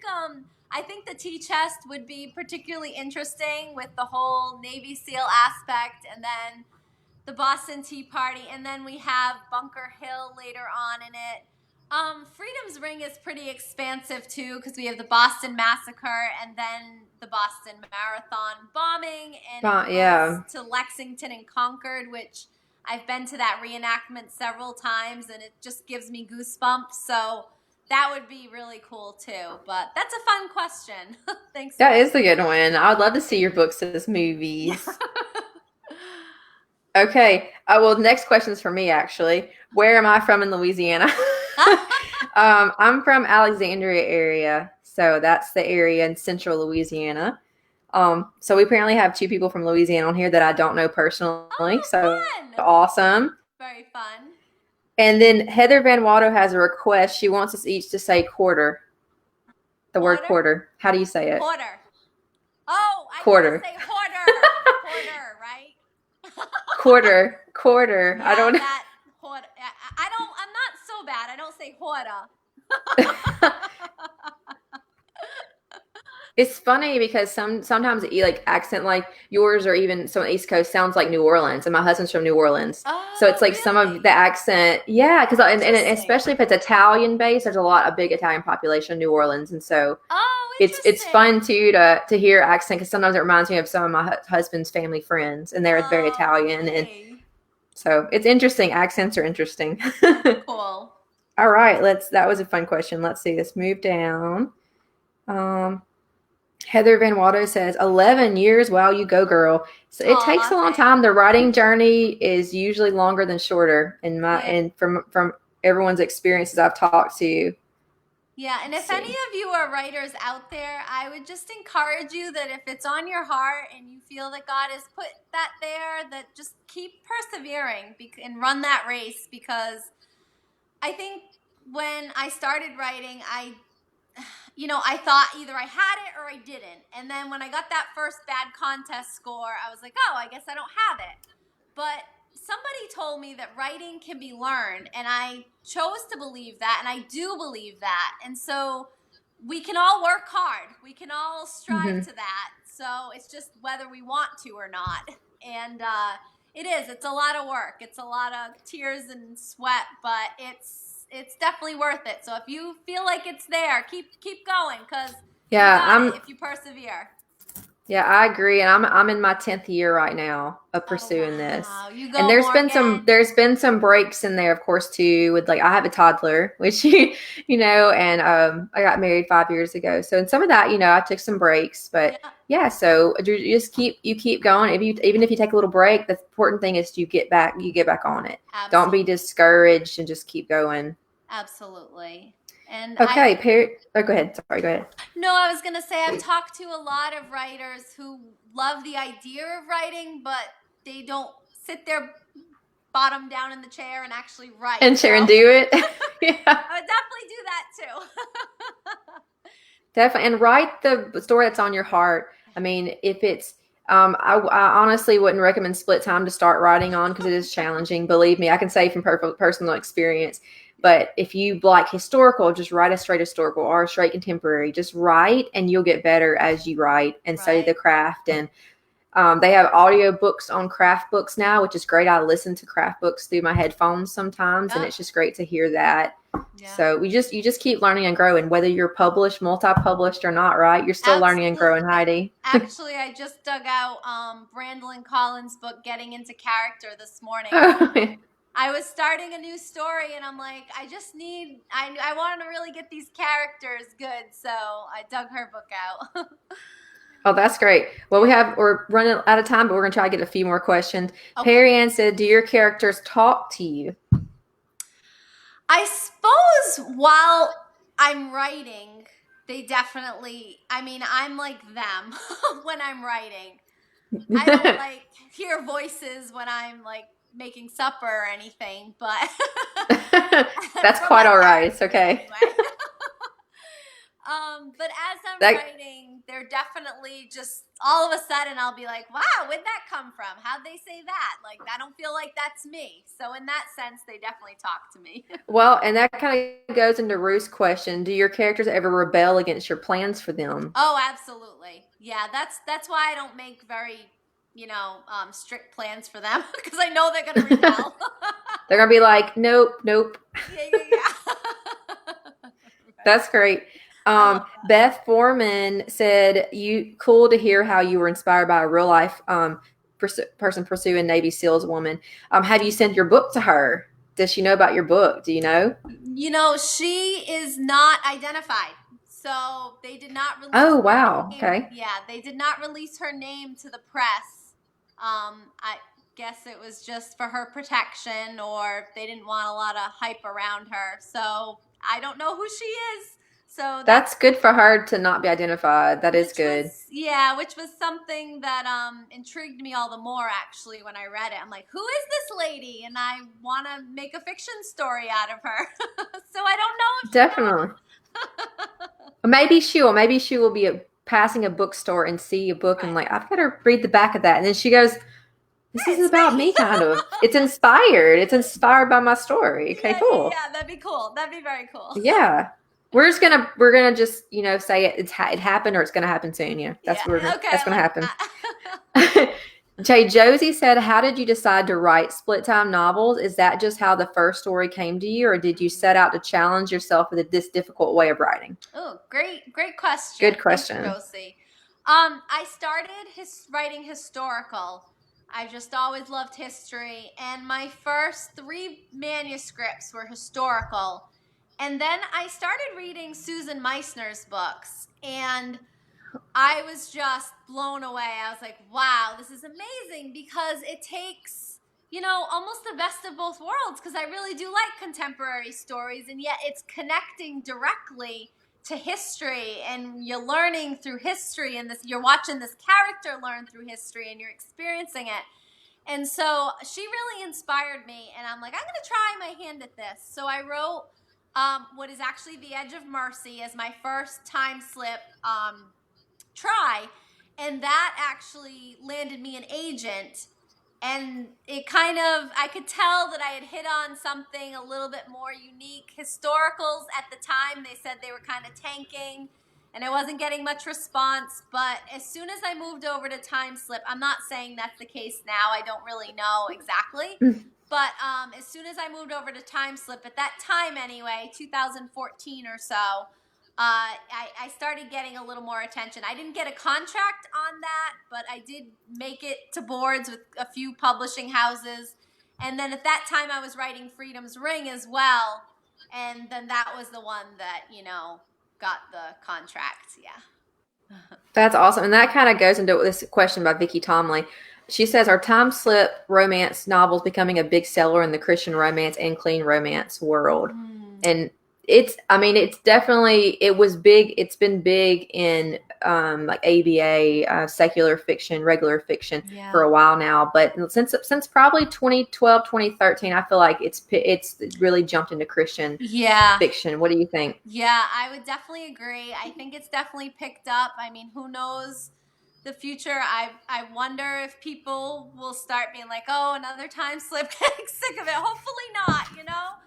I think the tea chest would be particularly interesting with the whole Navy SEAL aspect, and then the Boston Tea Party, and then we have Bunker Hill later on in it. Freedom's Ring is pretty expansive too because we have the Boston Massacre and then the Boston Marathon bombing, and it Yeah. goes to Lexington and Concord, which I've been to that reenactment several times, and it just gives me goosebumps. So that would be really cool too. But that's a fun question. Thanks for That is a asking. good one. I would love to see your books as Yeah. movies. Okay. Well, the next question is for me, actually. Where am I from in Louisiana? I'm from Alexandria area, so that's the area in central Louisiana. So we apparently have two people from Louisiana on here that I don't know personally, Oh, so fun. awesome. Very fun. And then Heather Van Watto has a request. She wants us each to say quarter, the word Quarter? quarter. How do you say it? Quarter. Oh, I need to Quarter. say hoarder. Hoarder, right? Quarter. Quarter. I Yeah, don't know. that hoarder. I don't. I'm not so bad. I don't say hoarder. It's funny because sometimes like accent like yours or even some East Coast sounds like New Orleans, and my husband's from New Orleans, so it's Oh, like some of the really? accent, yeah. Because and Interesting. especially if it's Italian based, there's a big Italian population in New Orleans, and so Oh, it's fun interesting. too to hear accent because sometimes it reminds me of some of my husband's family friends, and they're very Oh, Italian, and okay. so it's interesting. Accents are interesting. Cool. All right, that was a fun question. Let's see. Let's move down. Um, Heather Van Watto says, 11 years. Wow, you go, girl. So it takes Aw, a long thanks. time. The writing journey is usually longer than shorter in my Yeah. and from everyone's experiences I've talked to. Yeah, and Let's if any see. of you are writers out there, I would just encourage you that if it's on your heart and you feel that God has put that there, that just keep persevering and run that race, because I think when I started writing, I thought either I had it or I didn't. And then when I got that first bad contest score, I was like, oh, I guess I don't have it. But somebody told me that writing can be learned, and I chose to believe that, and I do believe that. And so we can all work hard. We can all strive Mm-hmm. to that. So it's just whether we want to or not. And it is. It's a lot of work. It's a lot of tears and sweat, but it's definitely worth it. So if you feel like it's there, keep going, because you Yeah, got it if you persevere. I agree, and I'm in my 10th year right now of Oh pursuing this. wow, you And go, Morgan. there's been some breaks in there, of course, too. With like I have a toddler, which and I got married 5 years ago. So in some of that, I took some breaks, but Yeah, yeah. So you just keep going. Even if you take a little break, the important thing is you get back on it. Don't be absolutely, discouraged and just keep going. absolutely. And Okay, Perry. Oh, go ahead. Sorry, go ahead. no, I was gonna say I've talked to a lot of writers who love the idea of writing, but they don't sit their bottom down in the chair and actually write. And So Sharon, do it. Yeah. I would definitely do that too. Definitely, and write the story that's on your heart. I mean, if it's, I honestly wouldn't recommend split time to start writing on because it is challenging. Believe me, I can say from personal experience. But if you like historical, just write a straight historical or a straight contemporary. Just write, and you'll get better as you write and study the Right. craft. And they have audio books on craft books now, which is great. I listen to craft books through my headphones sometimes, and Yep. it's just great to hear that. Yeah. So you just keep learning and growing, whether you're published, multi-published or not, right? You're still learning and growing, Absolutely. Heidi. Actually, I just dug out Brandolyn Collins' book, Getting into Character, this morning. I was starting a new story, and I'm like, I want to really get these characters good, so I dug her book out. Oh, that's great. Well, we're running out of time, but we're gonna try to get a few more questions. Okay. Perry Ann said, "Do your characters talk to you?" I suppose while I'm writing, they definitely, I'm like them when I'm writing. I don't like hear voices when I'm like making supper or anything, but That's from quite my all right. It's characters okay. anyway. But as I'm That writing, they're definitely just all of a sudden I'll be like, wow, where'd that come from? How'd they say that? Like, I don't feel like that's me. So in that sense, they definitely talk to me. Well, and that kind of goes into Ruth's question. Do your characters ever rebel against your plans for them? Oh, absolutely. Yeah, that's why I don't make very, strict plans for them, because I know they're gonna rebel. They're gonna be like, nope, nope. Yeah, yeah, yeah. That's great. I love that. Beth Foreman said, "You cool to hear how you were inspired by a real life person pursuing Navy SEALs woman. Have you sent your book to her? Does she know about your book? Do you know?" She is not identified. So they did not release Oh, her wow. name. Okay. Yeah, they did not release her name to the press. I guess it was just for her protection, or they didn't want a lot of hype around her. So I don't know who she is. So that's That's good for her to not be identified. That is good. which was something that intrigued me all the more actually when I read it. I'm like, who is this lady? And I want to make a fiction story out of her. So I don't know if she Definitely. knows. Maybe she will. Maybe she will be passing a bookstore and see a book and Right. like, I've got to read the back of that. And then she goes, "This is It's about me. me, kind of. It's inspired. It's inspired by my story." Okay, Yeah, yeah, cool. yeah. That'd be cool. That'd be very cool. Yeah. We're gonna just say it happened or it's gonna happen soon. Yeah, Yeah. Okay, that's I gonna like happen. that. Jay Josie said, "How did you decide to write split time novels? Is that just how the first story came to you, or did you set out to challenge yourself with this difficult way of writing?" Oh, great question. Good Thank you, question. Josie. I started writing historical. I just always loved history, and my first three manuscripts were historical. And then I started reading Susan Meissner's books, and I was just blown away. I was like, wow, this is amazing because it takes, almost the best of both worlds because I really do like contemporary stories, and yet it's connecting directly to history, and you're learning through history, and you're watching this character learn through history and you're experiencing it. And so she really inspired me, and I'm like, I'm going to try my hand at this. So I wrote what is actually The Edge of Mercy as my first time slip try, and that actually landed me an agent. And it kind of, I could tell that I had hit on something a little bit more unique. Historicals at the time, they said they were kind of tanking and I wasn't getting much response. But as soon as I moved over to time slip, I'm not saying that's the case now, I don't really know exactly, but as soon as I moved over to time slip, at that time anyway, 2014 or so, I started getting a little more attention. I didn't get a contract on that, but I did make it to boards with a few publishing houses. And then at that time, I was writing Freedom's Ring as well. And then that was the one that, got the contract. Yeah. That's awesome. And that kind of goes into this question by Vicky Tomley. She says, "Are time slip romance novels becoming a big seller in the Christian romance and clean romance world?" Mm. And it's definitely, it was big. It's been big in like ABA, secular fiction, regular fiction for Yeah. a while now. But since probably 2012, 2013, I feel like it's really jumped into Christian Yeah. fiction. What do you think? Yeah, I would definitely agree. I think it's definitely picked up. I mean, who knows the future? I wonder if people will start being like, "Oh, another time slip." Getting sick of it. Hopefully not,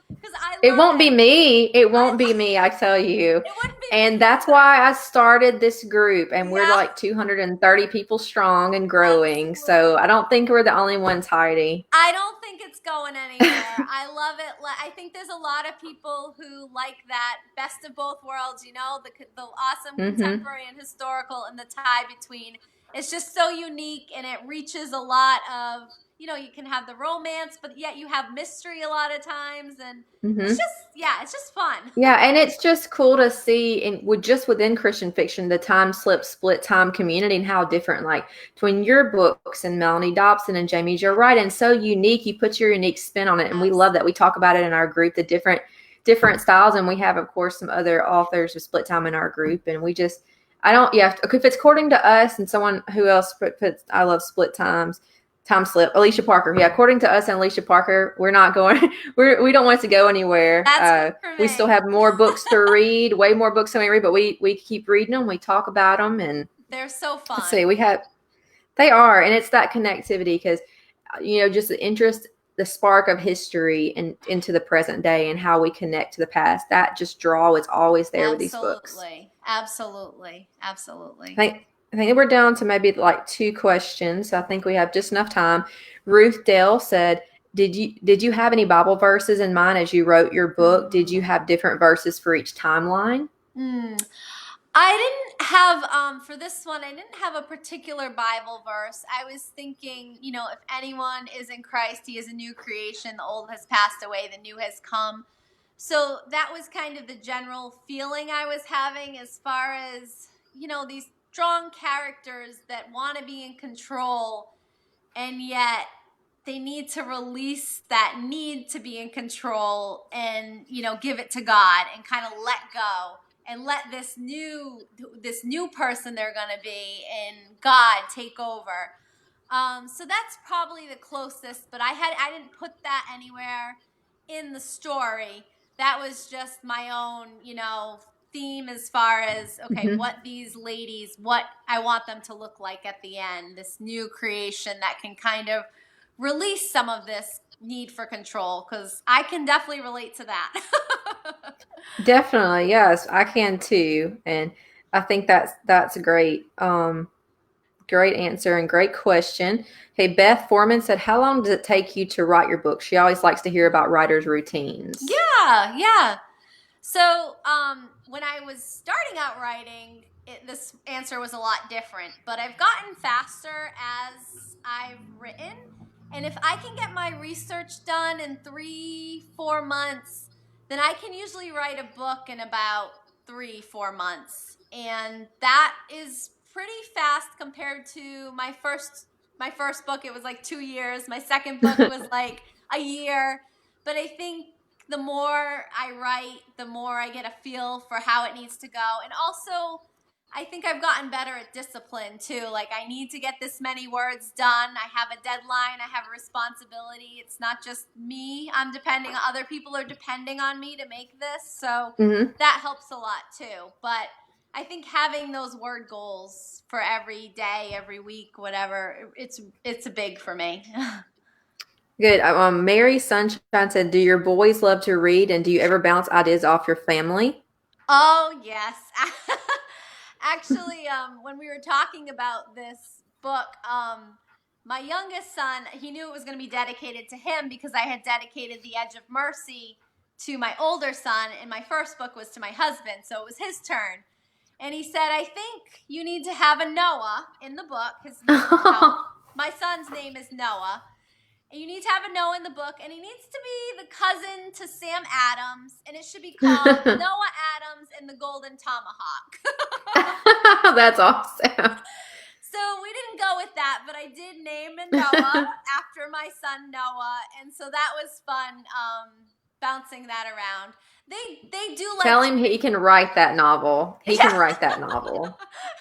because I It love won't be it. me. It I won't be me, I tell you. It wouldn't be And me that's why either. I started this group, and we're Yeah, like 230 people strong and growing. So I absolutely. don't think we're the only ones, Heidi. I don't think it's going anywhere. I love it. I think there's a lot of people who like that best of both worlds, the awesome Mm-hmm. contemporary and historical and the tie between. It's just so unique and it reaches a lot of, you can have the romance, but yet you have mystery a lot of times. And it's Mm-hmm. just, yeah, it's just fun. Yeah, and it's just cool to see just within Christian fiction the time slip split time community and how different, like between your books and Melanie Dobson and Jamie's, you're right, and so unique. You put your unique spin on it, and we love that. We talk about it in our group, the different styles, and we have, of course, some other authors of split time in our group, and we just I don't yeah if it's according to us and someone who else puts I love split times. Time slip, Alicia Parker. Yeah, according to us and Alicia Parker, we're not going. We don't want it to go anywhere. That's good for We still me. have more books to read, way more books than we read, but we keep reading them. We talk about them, and They're so let's fun. see, they are, and it's that connectivity because just the interest, the spark of history and into the present day and how we connect to the past. That just draw is always there with these books. Absolutely. Absolutely. Absolutely. I think we're down to maybe like two questions. So I think we have just enough time. Ruth Dale said, did you have any Bible verses in mind as you wrote your book? Did you have different verses for each timeline? Mm. I didn't have for this one. I didn't have a particular Bible verse. I was thinking, if anyone is in Christ, he is a new creation. The old has passed away, the new has come. So that was kind of the general feeling I was having as far as, these strong characters that want to be in control, and yet they need to release that need to be in control and give it to God and kind of let go and let this new person they're going to be in God take over. So that's probably the closest, but I didn't put that anywhere in the story. That was just my own theme as far as, okay, Mhm. what these ladies, what I want them to look like at the end, this new creation that can kind of release some of this need for control, because I can definitely relate to that. Definitely, yes, I can too, and I think that's great. Great answer and great question. Hey, Beth Foreman said, "How long does it take you to write your book?" She always likes to hear about writers' routines. Yeah. So when I was starting out writing, this answer was a lot different, but I've gotten faster as I've written. And if I can get my research done in 3, 4 months, then I can usually write a book in about 3, 4 months. And that is pretty fast compared to my first book. It was like 2 years. My second book was like a year. But I think the more I write, the more I get a feel for how it needs to go. And also, I think I've gotten better at discipline too. Like, I need to get this many words done. I have a deadline. I have a responsibility. It's not just me. Other people are depending on me to make this. So Hmm. that helps a lot too. But I think having those word goals for every day, every week, whatever, it's a big for me. Good. Mary Sunshine said, "Do your boys love to read, and do you ever bounce ideas off your family?" Oh, yes. Actually, when we were talking about this book, my youngest son, he knew it was going to be dedicated to him because I had dedicated The Edge of Mercy to my older son, and my first book was to my husband, so it was his turn. And he said, "I think you need to have a Noah in the book." My son's name is Noah. And you need to have a Noah in the book, and he needs to be the cousin to Sam Adams, and it should be called Noah Adams and the Golden Tomahawk. That's awesome. So we didn't go with that, but I did name a Noah after my son Noah, and so that was fun, bouncing that around. They do like Tell to him he can write that novel. He yeah. can write that novel.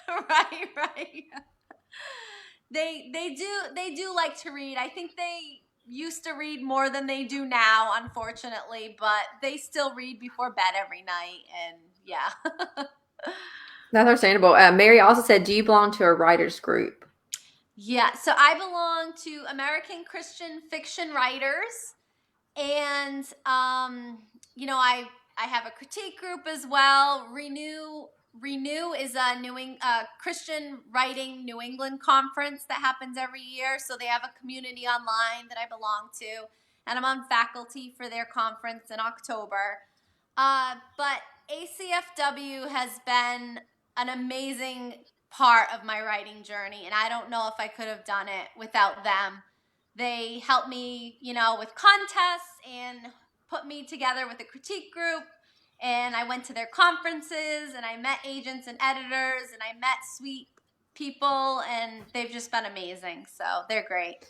Right. They do like to read. I think they used to read more than they do now, unfortunately, but they still read before bed every night, and yeah. That's understandable. Mary also said, "Do you belong to a writers group?" Yeah, so I belong to American Christian Fiction Writers, and I have a critique group as well. Renew is a Christian writing New England conference that happens every year. So they have a community online that I belong to, and I'm on faculty for their conference in October. But ACFW has been an amazing part of my writing journey, and I don't know if I could have done it without them. They helped me, with contests and put me together with a critique group. And I went to their conferences, and I met agents and editors, and I met sweet people, and they've just been amazing. So they're great.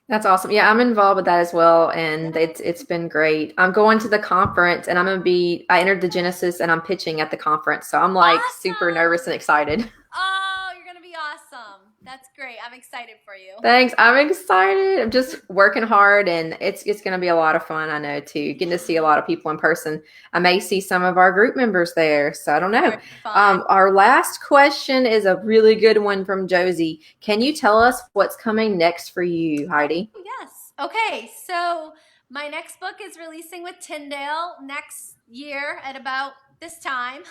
That's awesome. Yeah, I'm involved with that as well, and Yeah. it's been great. I'm going to the conference, and I entered the Genesis, and I'm pitching at the conference, so I'm like super nervous and Awesome. excited. Oh, you're going to be awesome. That's great. I'm excited for you. Thanks. I'm excited. I'm just working hard, and it's going to be a lot of fun. I know too. Getting to see a lot of people in person. I may see some of our group members there, so I don't know. Very fun. Our last question is a really good one from Josie. Can you tell us what's coming next for you, Heidi? Oh, yes. Okay, so my next book is releasing with Tyndale next year at about this time.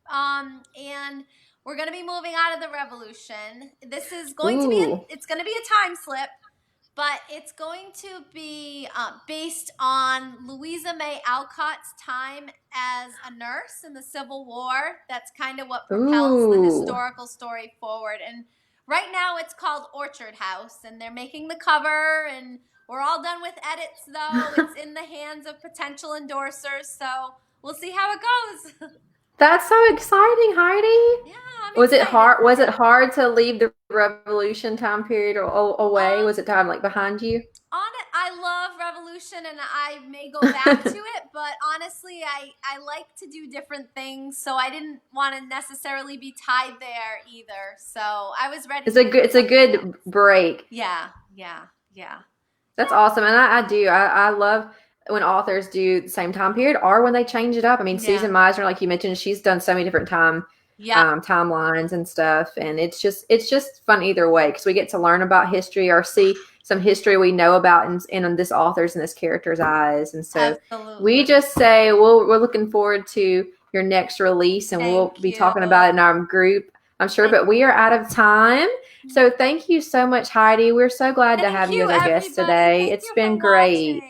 And we're going to be moving out of the Revolution. This is going to be Ooh. it's going to be a time slip, but it's going to be based on Louisa May Alcott's time as a nurse in the Civil War. That's kind of what propels the Ooh. historical story forward. And right now it's called Orchard House, and they're making the cover, and we're all done with edits, though. It's in the hands of potential endorsers, so we'll see how it goes. That's so exciting, Heidi. Yeah, I'm Was it excited. hard? Was it hard to leave the Revolution time period away? Was it time like behind you? On it, I love Revolution, and I may go back to it, but honestly, I like to do different things, so I didn't want to necessarily be tied there either. So I was ready. It's a good break. Yeah. That's awesome, and I do. I love when authors do the same time period or when they change it up. I mean, Yeah. Susan Meisner, like you mentioned, she's done so many different timelines and stuff, and it's just fun either way because we get to learn about history or see some history we know about in this author's and this character's eyes, and so Absolutely. we just say we're looking forward to your next release, and we'll be talking about it in our group, I'm sure. But we are out of time. So thank you so much, Heidi. We're so glad to have you as our guest today. It's been great.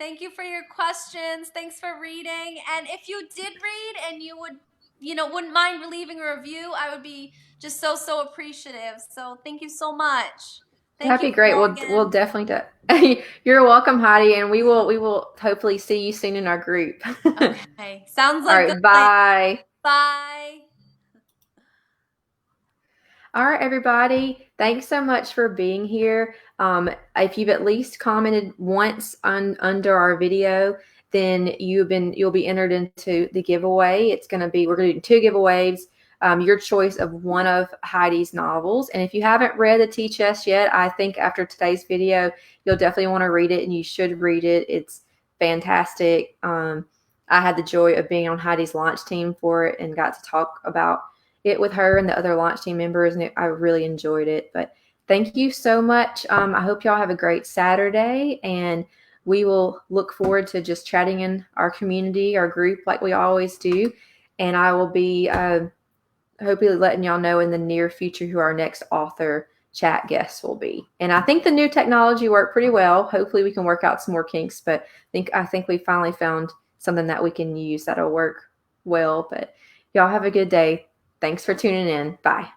Thank you for your questions. Thanks for reading. And if you did read and you wouldn't mind leaving a review, I would be just so appreciative. So thank you so much. That'd be great. We'll definitely do. You're welcome, Heidi, and we will hopefully see you soon in our group. Okay. Sounds like all right. Bye. Bye. All right, everybody. Thanks so much for being here. If you've at least commented once under our video, then you'll be entered into the giveaway. We're going to do 2 giveaways. Your choice of one of Heidi's novels. And if you haven't read The Tea Chest yet, I think after today's video, you'll definitely want to read it, and you should read it. It's fantastic. I had the joy of being on Heidi's launch team for it and got to talk about it with her and the other launch team members, and I really enjoyed it. But thank you so much. I hope y'all have a great Saturday, and we will look forward to just chatting in our community, our group, like we always do. And I will be hopefully letting y'all know in the near future who our next author chat guests will be. And I think the new technology worked pretty well. Hopefully we can work out some more kinks, but I think we finally found something that we can use that'll work well. But y'all have a good day. Thanks for tuning in. Bye.